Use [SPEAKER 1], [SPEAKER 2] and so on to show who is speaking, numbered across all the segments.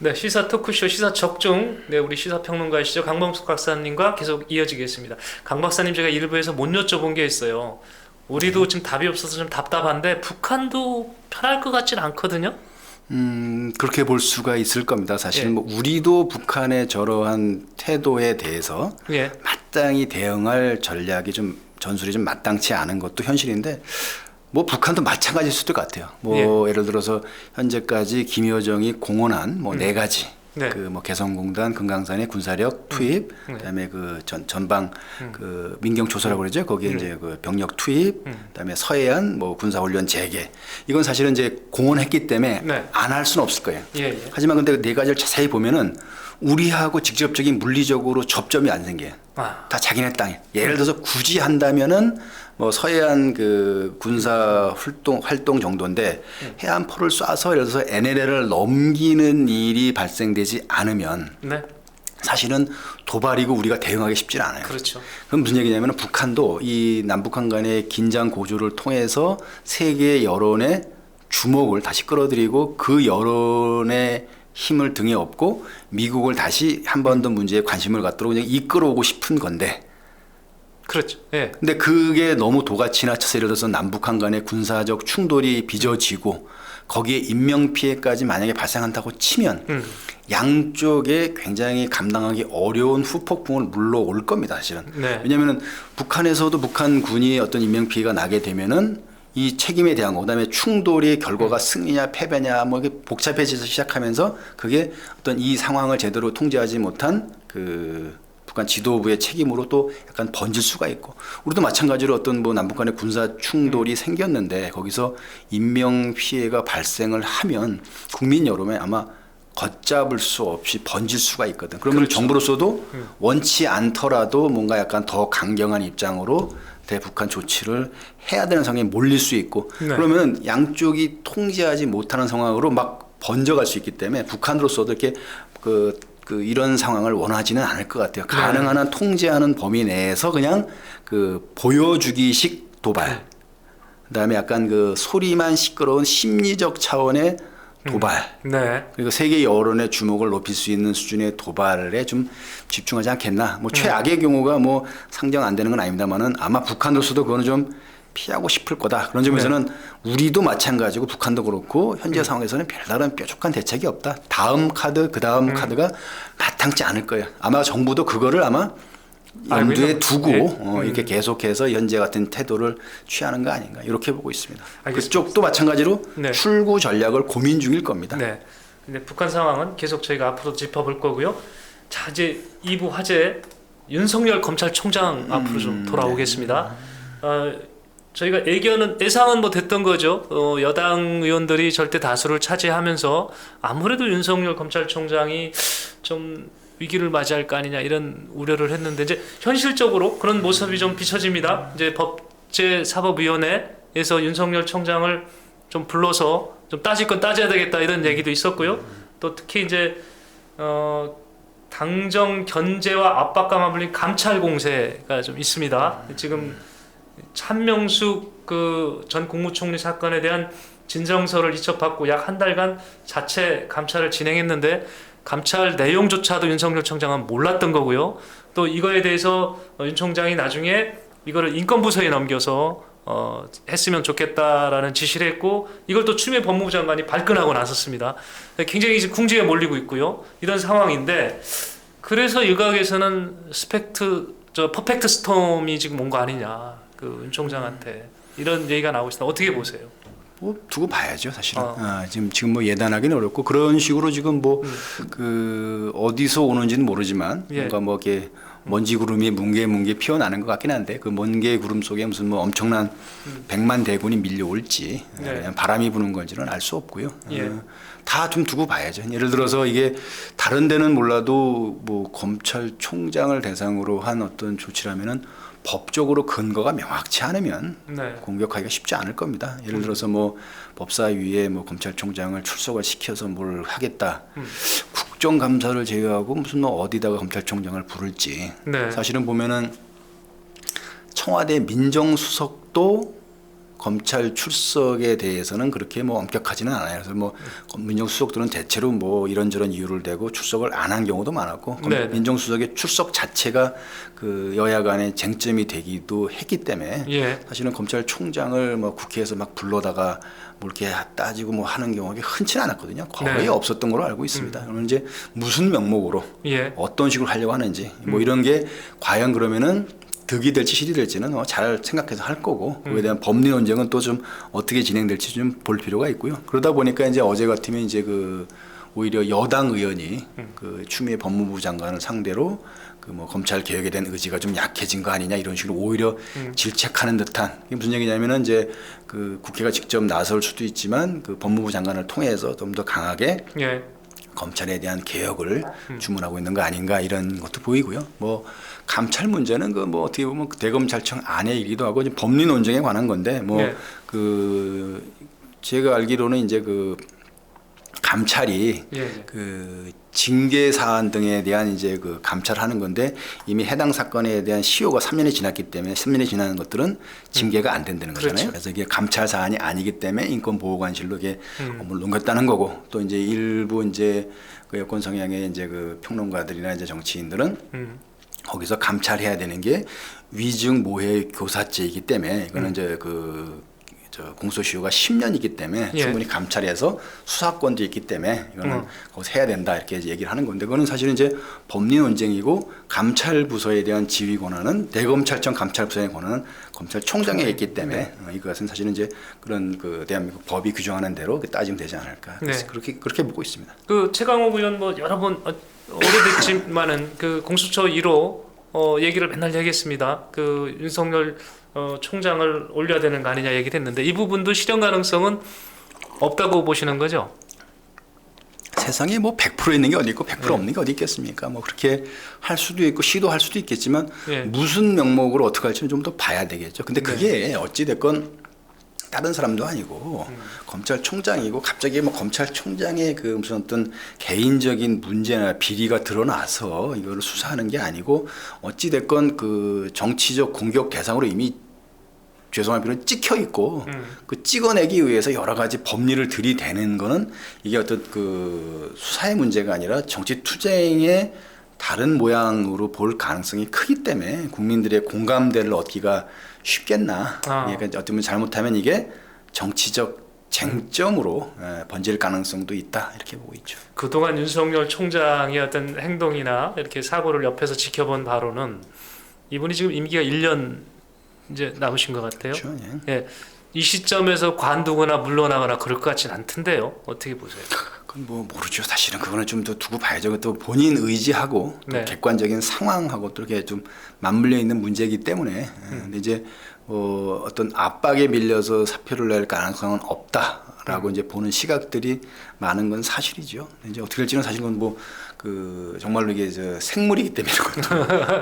[SPEAKER 1] 네, 시사 토크쇼 시사 적중. 네, 우리 시사평론가이시죠. 강범숙 박사님과 계속 이어지겠습니다. 강 박사님, 제가 일부에서 못 여쭤본 게 있어요. 우리도 지금 답이 없어서 좀 답답한데 북한도 편할 것 같진 않거든요.
[SPEAKER 2] 그렇게 볼 수가 있을 겁니다. 사실
[SPEAKER 1] 예.
[SPEAKER 2] 뭐 우리도 북한의 저러한 태도에 대해서
[SPEAKER 1] 예.
[SPEAKER 2] 마땅히 대응할 전략이 좀 전술이 좀 마땅치 않은 것도 현실인데 뭐 북한도 마찬가지일 수도 같아요. 뭐 예를 들어서 현재까지 김여정이 공언한 뭐 네 가지
[SPEAKER 1] 네.
[SPEAKER 2] 그 뭐 개성공단, 금강산의 군사력 투입, 그다음에 그 전방 그 민경 조서라고 그러죠. 거기에 이제 그 병력 투입, 그다음에 서해안 뭐 군사훈련 재개. 이건 사실은 이제 공언했기 때문에
[SPEAKER 1] 네.
[SPEAKER 2] 안 할 수는 없을 거예요.
[SPEAKER 1] 예, 예.
[SPEAKER 2] 하지만 근데 네 가지를 자세히 보면은 우리하고 직접적인 물리적으로 접점이 안 생겨요.
[SPEAKER 1] 아.
[SPEAKER 2] 다 자기네 땅에. 예를 들어서 굳이 한다면은 뭐 서해안 그 군사 활동 정도인데 해안포를 쏴서 예를 들어서 NLL을 넘기는 일이 발생되지 않으면
[SPEAKER 1] 네.
[SPEAKER 2] 사실은 도발이고 우리가 대응하기 쉽지 않아요.
[SPEAKER 1] 그렇죠.
[SPEAKER 2] 그럼 무슨 얘기냐면 북한도 이 남북한 간의 긴장 고조를 통해서 세계 여론의 주목을 다시 끌어들이고 그 여론의 힘을 등에 업고 미국을 다시 한 번 더 문제에 관심을 갖도록 그냥 이끌어오고 싶은 건데
[SPEAKER 1] 그렇죠. 예.
[SPEAKER 2] 근데 그게 너무 도가 지나쳐서 예를 들어서 남북한 간의 군사적 충돌이 빚어지고 거기에 인명피해까지 만약에 발생한다고 치면 양쪽에 굉장히 감당하기 어려운 후폭풍을 물러올 겁니다, 사실은.
[SPEAKER 1] 네.
[SPEAKER 2] 왜냐하면 북한에서도 북한군이 어떤 인명피해가 나게 되면은 이 책임에 대한 거, 그다음에 충돌의 결과가 승리냐 패배냐 뭐 이게 복잡해지기 시작하면서 그게 어떤 이 상황을 제대로 통제하지 못한 그 북한 지도부의 책임으로 또 약간 번질 수가 있고 우리도 마찬가지로 어떤 뭐 남북 간의 군사 충돌이 생겼는데 거기서 인명 피해가 발생을 하면 국민 여론에 아마 걷잡을 수 없이 번질 수가 있거든. 그러면
[SPEAKER 1] 그렇죠.
[SPEAKER 2] 정부로서도 원치 않더라도 뭔가 약간 더 강경한 입장으로 대북한 조치를 해야 되는 상황에 몰릴 수 있고
[SPEAKER 1] 네.
[SPEAKER 2] 그러면 양쪽이 통제하지 못하는 상황으로 막 번져갈 수 있기 때문에 북한으로서도 이렇게 그 이런 상황을 원하지는 않을 것 같아요. 가능한 한 통제하는 범위 내에서 그냥 그 보여주기식 도발. 그다음에 약간 그 소리만 시끄러운 심리적 차원의 도발.
[SPEAKER 1] 네.
[SPEAKER 2] 그리고 세계 여론의 주목을 높일 수 있는 수준의 도발에 좀 집중하지 않겠나. 뭐 최악의 경우가 뭐 상정 안 되는 건 아닙니다만은 아마 북한으로서도 그거는 좀 피하고 싶을 거다. 그런 점에서는 우리도 마찬가지고 북한도 그렇고 현재 상황에서는 별다른 뾰족한 대책이 없다. 다음 카드, 그 다음 카드가 마땅치 않을 거예요. 아마 정부도 그거를 아마 염두에 두고 이렇게 계속해서 현재 같은 태도를 취하는 거 아닌가 이렇게 보고 있습니다.
[SPEAKER 1] 알겠습니다.
[SPEAKER 2] 그쪽도 마찬가지로
[SPEAKER 1] 네.
[SPEAKER 2] 출구 전략을 고민 중일 겁니다.
[SPEAKER 1] 네. 근데 북한 상황은 계속 저희가 앞으로 짚어볼 거고요. 자, 이제 2부 화제 윤석열 검찰총장 앞으로 좀 돌아오겠습니다. 저희가 예상은 뭐 됐던 거죠. 여당 의원들이 절대 다수를 차지하면서 아무래도 윤석열 검찰총장이 좀 위기를 맞이할 거 아니냐 이런 우려를 했는데 이제 현실적으로 그런 모습이 좀 비춰집니다. 이제 법제사법위원회에서 윤석열 총장을 좀 불러서 좀 따질 건 따져야 되겠다 이런 얘기도 있었고요. 또 특히 이제 당정 견제와 압박감을 불린 감찰 공세가 좀 있습니다. 지금 한명숙 그 전 국무총리 사건에 대한 진정서를 이첩받고 약 한 달간 자체 감찰을 진행했는데 감찰 내용조차도 윤석열 총장은 몰랐던 거고요. 또 이거에 대해서 윤 총장이 나중에 이거를 인권부서에 넘겨서 했으면 좋겠다라는 지시를 했고 이걸 또 추미애 법무부 장관이 발끈하고 나섰습니다. 굉장히 이제 궁지에 몰리고 있고요. 이런 상황인데 그래서 일각에서는 퍼펙트 스톰이 지금 온 거 아니냐. 그 윤 총장한테 이런 얘기가 나오고 있습니다. 어떻게 보세요?
[SPEAKER 2] 뭐 두고 봐야죠, 사실은. 지금 뭐 예단하기는 어렵고 그런 식으로 지금 뭐 그 어디서 오는지는 모르지만 뭔가 뭐 이렇게 먼지 구름이 뭉게뭉게 피어나는 것 같긴 한데 그 먼게 구름 속에 무슨 뭐 엄청난 백만 대군이 밀려올지 그냥 바람이 부는 건지는 알 수 없고요. 다 좀 두고 봐야죠. 예를 들어서 이게 다른 데는 몰라도 뭐 검찰총장을 대상으로 한 어떤 조치라면은 법적으로 근거가 명확치 않으면 공격하기가 쉽지 않을 겁니다. 예를 들어서 뭐 법사위에 뭐 검찰총장을 출석을 시켜서 뭘 하겠다. 국정감사를 제외하고 무슨 뭐 어디다가 검찰총장을 부를지. 사실은 보면은 청와대 민정수석도 검찰 출석에 대해서는 그렇게 뭐 엄격하지는 않아요. 그래서 뭐 민정수석들은 대체로 뭐 이런저런 이유를 대고 출석을 안 한 경우도 많았고 민정수석의 출석 자체가 그 여야 간의 쟁점이 되기도 했기 때문에
[SPEAKER 1] 예.
[SPEAKER 2] 사실은 검찰총장을 뭐 국회에서 막 불러다가 뭐 이렇게 따지고 뭐 하는 경우가 흔치는 않았거든요. 거의
[SPEAKER 1] 네.
[SPEAKER 2] 없었던 걸로 알고 있습니다. 그러면 이제 무슨 명목으로
[SPEAKER 1] 예.
[SPEAKER 2] 어떤 식으로 하려고 하는지 뭐 이런 게 과연 그러면은 득이 될지 실이 될지는 잘 생각해서 할 거고 그에 대한 법리 논쟁은 또 좀 어떻게 진행될지 좀 볼 필요가 있고요. 그러다 보니까 이제 어제 같으면 이제 그 오히려 여당 의원이 그 추미애 법무부 장관을 상대로 그 뭐 검찰 개혁에 대한 의지가 좀 약해진 거 아니냐 이런 식으로 오히려 질책하는 듯한 이게 무슨 얘기냐면은 이제 그 국회가 직접 나설 수도 있지만 그 법무부 장관을 통해서 좀 더 강하게
[SPEAKER 1] 예.
[SPEAKER 2] 검찰에 대한 개혁을 주문하고 있는 거 아닌가 이런 것도 보이고요. 뭐 감찰 문제는 그 뭐 어떻게 보면 대검찰청 안의 일이기도 하고 법리 논쟁에 관한 건데 뭐 그 제가 알기로는 이제 그 감찰이 그 징계 사안 등에 대한 이제 그 감찰하는 건데 이미 해당 사건에 대한 시효가 3년이 지났기 때문에 3년이 지나는 것들은 징계가 안 된다는 거잖아요.
[SPEAKER 1] 그렇죠.
[SPEAKER 2] 그래서 이게 감찰 사안이 아니기 때문에 인권보호관실로 이게 업무를 넘겼다는 거고 또 이제 일부 이제 그 여권 성향의 이제 그 평론가들이나 이제 정치인들은 거기서 감찰해야 되는 게 위증 모해 교사죄이기 때문에 이거는 이제 그 공소시효가 10년이기 때문에 충분히 감찰해서 수사권도 있기 때문에 이거는 거기서 해야 된다 이렇게 얘기를 하는 건데 그거는 사실은 이제 법리 논쟁이고 감찰 부서에 대한 지휘 권한은 대검찰청 감찰 부서의 권한은 검찰총장에 있기 때문에 이것은 사실은 이제 그런 그 대한민국 법이 규정하는 대로 따지면 되지 않을까 그렇게 보고 있습니다.
[SPEAKER 1] 그 최강욱 의원 뭐 여러 번 오래됐지만은 그 공수처 1호 얘기를 맨날 얘기했습니다. 그 윤석열 총장을 올려야 되는 거 아니냐 얘기를 했는데 이 부분도 실현 가능성은 없다고 보시는 거죠?
[SPEAKER 2] 세상에 뭐 100% 있는 게 어디 있고 100% 없는 게 어디 있겠습니까? 뭐 그렇게 할 수도 있고 시도할 수도 있겠지만 무슨 명목으로 어떻게 할지는 좀 더 봐야 되겠죠. 근데 그게 어찌 됐건 다른 사람도 아니고 검찰총장이고 갑자기 뭐 검찰총장의 그 무슨 어떤 개인적인 문제나 비리가 드러나서 이거를 수사하는 게 아니고 어찌 됐건 그 정치적 공격 대상으로 이미 죄송한 표현은 찍혀 있고 그 찍어내기 위해서 여러 가지 법리를 들이대는 거는 이게 어떤 그 수사의 문제가 아니라 정치 투쟁의 다른 모양으로 볼 가능성이 크기 때문에 국민들의 공감대를 얻기가 쉽겠나. 그러니까 어떻게 보면 잘못하면 이게 정치적 쟁점으로 번질 가능성도 있다 이렇게 보고 있죠.
[SPEAKER 1] 그동안 윤석열 총장의 어떤 행동이나 이렇게 사고를 옆에서 지켜본 바로는 이분이 지금 임기가 1년 이제 남으신 것 같아요.
[SPEAKER 2] 그렇죠,
[SPEAKER 1] 예. 이 시점에서 관두거나 물러나거나 그럴 것 같지는 않던데요. 어떻게 보세요?
[SPEAKER 2] 그건 뭐 모르죠. 사실은 그거는 좀 더 두고 봐야죠. 또 본인 의지하고 또 객관적인 상황하고 또 이렇게 좀 맞물려 있는 문제이기 때문에 근데 이제 어떤 압박에 밀려서 사표를 낼 가능성은 없다라고 이제 보는 시각들이 많은 건 사실이죠. 이제 어떻게 될지는 사실 은 뭐 그 정말로 이게 생물이기 때문에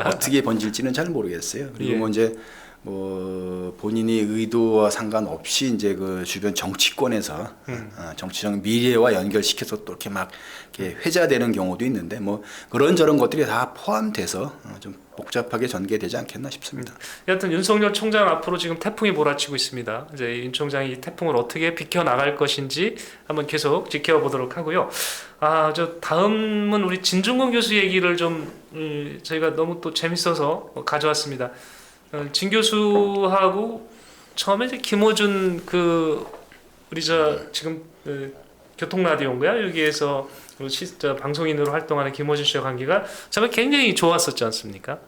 [SPEAKER 2] 어떻게 번질지는 잘 모르겠어요. 그리고 뭐 이제 뭐 본인이 의도와 상관없이 이제 그 주변 정치권에서 정치적 미래와 연결시켜서 또 이렇게 막 이렇게 회자되는 경우도 있는데 뭐 그런저런 것들이 다 포함돼서 좀 복잡하게 전개되지 않겠나 싶습니다.
[SPEAKER 1] 여하튼 윤석열 총장 앞으로 지금 태풍이 몰아치고 있습니다. 이제 윤 총장이 이 태풍을 어떻게 비켜 나갈 것인지 한번 계속 지켜보도록 하고요. 저 다음은 우리 진중권 교수 얘기를 좀 저희가 너무 또 재밌어서 가져왔습니다. 진 교수하고 처음에 이제 김어준 그 우리 지금 교통라디오인가요? 여기에서 방송인으로 활동하는 김어준 씨와 관계가 처음에 굉장히 좋았었지 않습니까?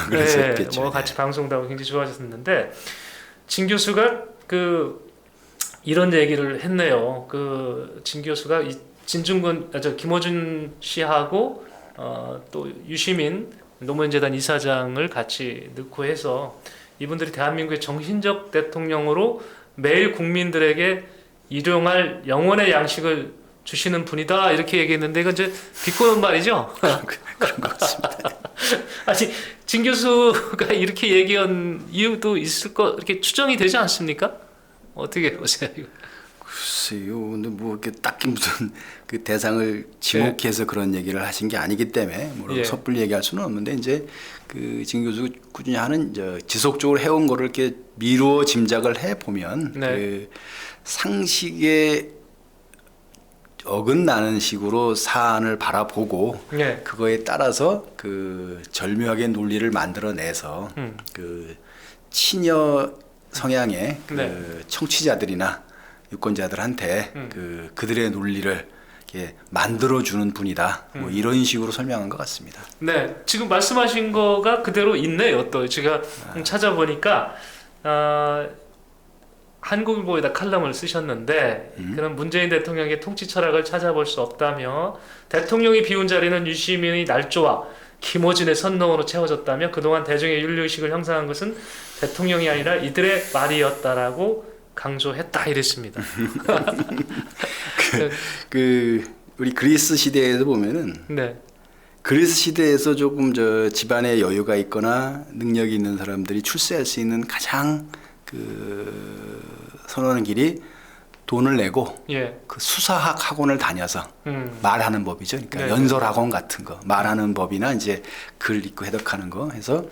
[SPEAKER 2] 그랬었겠죠.
[SPEAKER 1] 뭐 같이 방송도 하고 굉장히 좋아졌는데 진 교수가 그 이런 얘기를 했네요. 그 진 교수가 김어준 씨하고 또 유시민 노무현재단 이사장을 같이 넣고 해서 이분들이 대한민국의 정신적 대통령으로 매일 국민들에게 일용할 영원의 양식을 주시는 분이다 이렇게 얘기했는데 이건 이제 비꼬는 말이죠.
[SPEAKER 2] 그런 것 같습니다.
[SPEAKER 1] 아니 진 교수가 이렇게 얘기한 이유도 있을 거 이렇게 추정이 되지 않습니까? 어떻게 보세요?
[SPEAKER 2] 글쎄요. 근데 뭐 이렇게 딱히 무슨 그 대상을 지목해서 그런 얘기를 하신 게 아니기 때문에 뭐 섣불리 얘기할 수는 없는데 이제 그 진 교수 꾸준히 하는 지속적으로 해온 거를 이렇게 미루어 짐작을 해 보면
[SPEAKER 1] 네.
[SPEAKER 2] 그 상식에 어긋나는 식으로 사안을 바라보고
[SPEAKER 1] 네.
[SPEAKER 2] 그거에 따라서 그 절묘하게 논리를 만들어내서 그 친여 성향의 그
[SPEAKER 1] 네.
[SPEAKER 2] 청취자들이나 유권자들한테 그들의 논리를 이렇게 만들어주는 분이다. 뭐 이런 식으로 설명한 것 같습니다.
[SPEAKER 1] 네, 지금 말씀하신 거가 그대로 있네요. 또 제가 찾아보니까 한국일보에다 칼럼을 쓰셨는데 그런 문재인 대통령의 통치 철학을 찾아볼 수 없다며 대통령이 비운 자리는 유시민의 날조와 김어준의 선동으로 채워졌다며 그동안 대중의 윤리의식을 형성한 것은 대통령이 아니라 이들의 말이었다라고 강조했다 이랬습니다.
[SPEAKER 2] 우리 그리스 시대에서 보면은
[SPEAKER 1] 네,
[SPEAKER 2] 그리스 시대에서 조금 집안에 여유가 있거나 능력이 있는 사람들이 출세할 수 있는 가장 선호하는 길이 돈을 내고
[SPEAKER 1] 예,
[SPEAKER 2] 그 수사학 학원을 다녀서 말하는 법이죠. 그러니까
[SPEAKER 1] 네.
[SPEAKER 2] 연설 학원 같은 거, 말하는 법이나 이제 글 읽고 해석하는 거 해서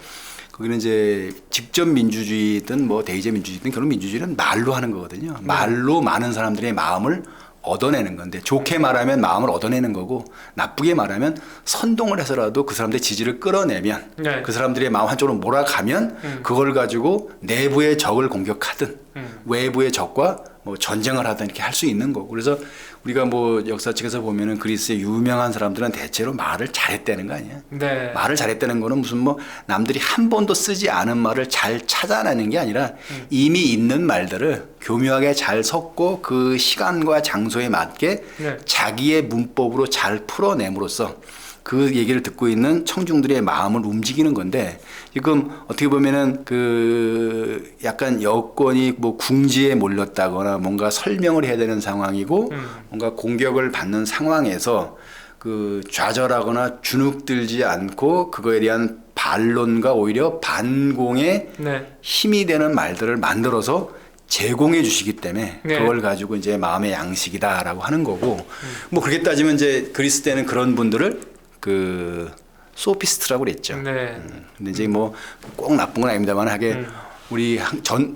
[SPEAKER 2] 거기는 이제 직접 민주주의든 뭐 대의제 민주주의든 결국 민주주의는 말로 하는 거거든요. 말로 많은 사람들의 마음을 얻어내는 건데 좋게 말하면 마음을 얻어내는 거고 나쁘게 말하면 선동을 해서라도 그 사람들의 지지를 끌어내면
[SPEAKER 1] 네.
[SPEAKER 2] 그 사람들의 마음 한쪽으로 몰아가면 그걸 가지고 내부의 적을 공격하든 외부의 적과 뭐 전쟁을 하든 이렇게 할 수 있는 거고 그래서 우리가 뭐 역사책에서 보면은 그리스의 유명한 사람들은 대체로 말을 잘했다는 거 아니야?
[SPEAKER 1] 네.
[SPEAKER 2] 말을 잘했다는 거는 무슨 뭐 남들이 한 번도 쓰지 않은 말을 잘 찾아내는 게 아니라 이미 있는 말들을 교묘하게 잘 섞고 그 시간과 장소에 맞게
[SPEAKER 1] 네.
[SPEAKER 2] 자기의 문법으로 잘 풀어냄으로써 그 얘기를 듣고 있는 청중들의 마음을 움직이는 건데 지금 어떻게 보면은 그 약간 여권이 뭐 궁지에 몰렸다거나 뭔가 설명을 해야 되는 상황이고 뭔가 공격을 받는 상황에서 그 좌절하거나 주눅들지 않고 그거에 대한 반론과 오히려 반공의
[SPEAKER 1] 네.
[SPEAKER 2] 힘이 되는 말들을 만들어서 제공해 주시기 때문에
[SPEAKER 1] 네.
[SPEAKER 2] 그걸 가지고 이제 마음의 양식이다라고 하는 거고 뭐 그렇게 따지면 이제 그리스 때는 그런 분들을 그 소피스트라고 그랬죠.
[SPEAKER 1] 네.
[SPEAKER 2] 근데 이제 뭐 꼭 나쁜 건 아닙니다만 하게 우리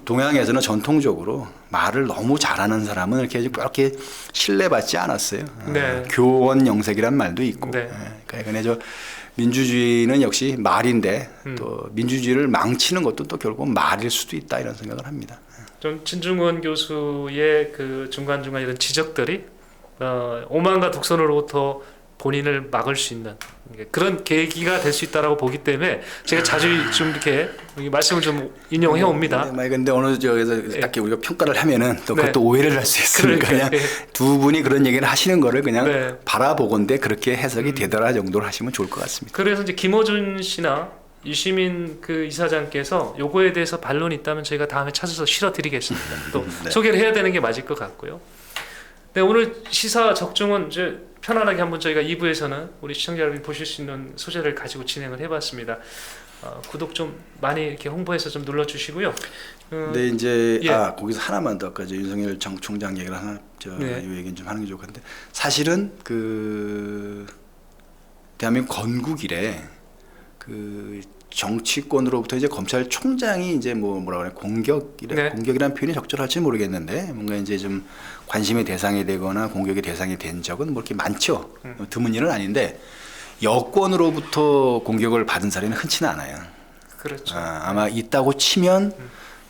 [SPEAKER 2] 동양에서는 전통적으로 말을 너무 잘하는 사람은 이렇게 신뢰받지 않았어요.
[SPEAKER 1] 네.
[SPEAKER 2] 교원 영색이란 말도 있고.
[SPEAKER 1] 네.
[SPEAKER 2] 그러니까 저 민주주의는 역시 말인데 또 민주주의를 망치는 것도 또 결국 말일 수도 있다 이런 생각을 합니다.
[SPEAKER 1] 좀 진중권 교수의 그 중간중간 이런 지적들이 오만과 독선으로부터 본인을 막을 수 있는 그런 계기가 될 수 있다라고 보기 때문에 제가 자주 좀 이렇게 말씀을 좀 인용해 옵니다.
[SPEAKER 2] 근데 어느 저기서 딱히 우리가 평가를 하면은 또
[SPEAKER 1] 네.
[SPEAKER 2] 그것도 오해를 할 수 있으니까
[SPEAKER 1] 그러니까,
[SPEAKER 2] 그냥 두 분이 그런 얘기를 하시는 거를 그냥
[SPEAKER 1] 네.
[SPEAKER 2] 바라보건대 그렇게 해석이 되더라 정도로 하시면 좋을 것 같습니다.
[SPEAKER 1] 그래서 이제 김어준 씨나 유시민 그 이사장께서 요거에 대해서 반론이 있다면 저희가 다음에 찾아서 실어드리겠습니다. 또
[SPEAKER 2] 네.
[SPEAKER 1] 소개를 해야 되는 게 맞을 것 같고요. 네, 오늘 시사 적중은 이제 편안하게 한번 저희가 2부에서는 우리 시청자 여러분이 보실 수 있는 소재를 가지고 진행을 해봤습니다. 구독 좀 많이 이렇게 홍보해서 좀 눌러주시고요.
[SPEAKER 2] 근데 이제
[SPEAKER 1] 예.
[SPEAKER 2] 거기서 하나만 더 아까 윤석열 정 총장 얘기를 하나
[SPEAKER 1] 네.
[SPEAKER 2] 이 얘기는 좀 하는 게 좋을 것 같은데 사실은 그 대한민국 건국 이래 그 정치권으로부터 이제 검찰총장이 이제 뭐라 그래
[SPEAKER 1] 네.
[SPEAKER 2] 공격이라는 표현이 적절할지 모르겠는데 뭔가 이제 좀 관심의 대상이 되거나 공격의 대상이 된 적은 뭐 이렇게 많죠. 드문 일은 아닌데 여권으로부터 공격을 받은 사례는 흔치는 않아요.
[SPEAKER 1] 그렇죠.
[SPEAKER 2] 아마 있다고 치면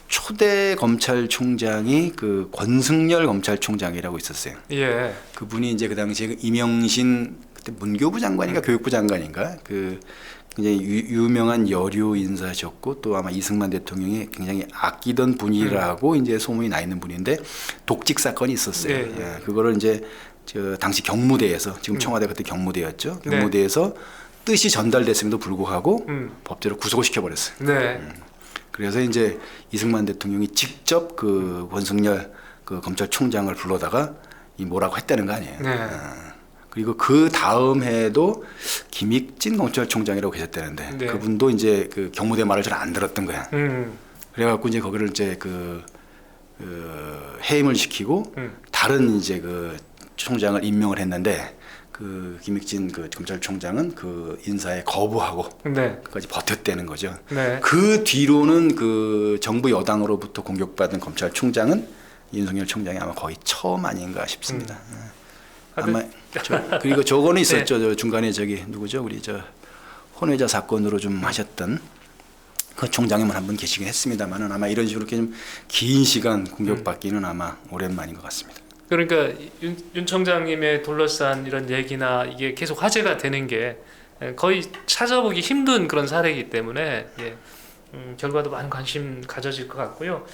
[SPEAKER 2] 초대 검찰총장이 그 권승열 검찰총장이라고 있었어요.
[SPEAKER 1] 예.
[SPEAKER 2] 그분이 이제 그 당시에 그 이명신 그때 문교부 장관인가 교육부 장관인가 그 굉장히 유명한 여류 인사셨고 또 아마 이승만 대통령이 굉장히 아끼던 분이라고 이제 소문이 나 있는 분인데 독직 사건이 있었어요.
[SPEAKER 1] 네.
[SPEAKER 2] 예, 그거를 이제 저 당시 경무대에서 지금 청와대 그때 경무대였죠.
[SPEAKER 1] 네.
[SPEAKER 2] 경무대에서 뜻이 전달됐음에도 불구하고 법대로 구속을 시켜버렸어요.
[SPEAKER 1] 네.
[SPEAKER 2] 그래서 이제 이승만 대통령이 직접 그 권승열 그 검찰총장을 불러다가 이 뭐라고 했다는 거 아니에요.
[SPEAKER 1] 네.
[SPEAKER 2] 그리고 그 다음 해에도 김익진 검찰총장이라고 계셨다는데
[SPEAKER 1] 네.
[SPEAKER 2] 그분도 이제 그 경무대 말을 잘 안 들었던 거야. 그래갖고 이제 거기를 이제 그 해임을 시키고 다른 이제 그 총장을 임명을 했는데 그 김익진 그 검찰총장은 그 인사에 거부하고
[SPEAKER 1] 네.
[SPEAKER 2] 끝까지 버텼다는 거죠.
[SPEAKER 1] 네.
[SPEAKER 2] 그 뒤로는 그 정부 여당으로부터 공격받은 검찰총장은 윤석열 총장이 아마 거의 처음 아닌가 싶습니다. 아마 그리고 저거는 있었죠.
[SPEAKER 1] 네.
[SPEAKER 2] 저 중간에 저기 누구죠? 우리 저 혼외자 사건으로 좀 하셨던 그 총장님은 한 분 계시긴 했습니다만은 아마 이런 식으로 이렇게 좀 긴 시간 공격받기는 아마 오랜만인 것 같습니다.
[SPEAKER 1] 그러니까 윤 총장님의 둘러싼 이런 얘기나 이게 계속 화제가 되는 게 거의 찾아보기 힘든 그런 사례이기 때문에 예, 결과도 많은 관심 가져질 것 같고요.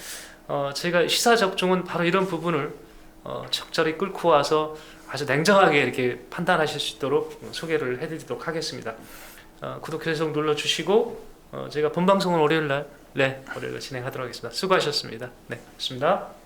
[SPEAKER 1] 제가 시사 접종은 바로 이런 부분을 적절히 끌고 와서 아주 냉정하게 이렇게 판단하실 수 있도록 소개를 해드리도록 하겠습니다. 구독 계속 눌러주시고 제가 본 방송은 월요일 날 진행하도록 하겠습니다. 수고하셨습니다. 네, 고맙습니다.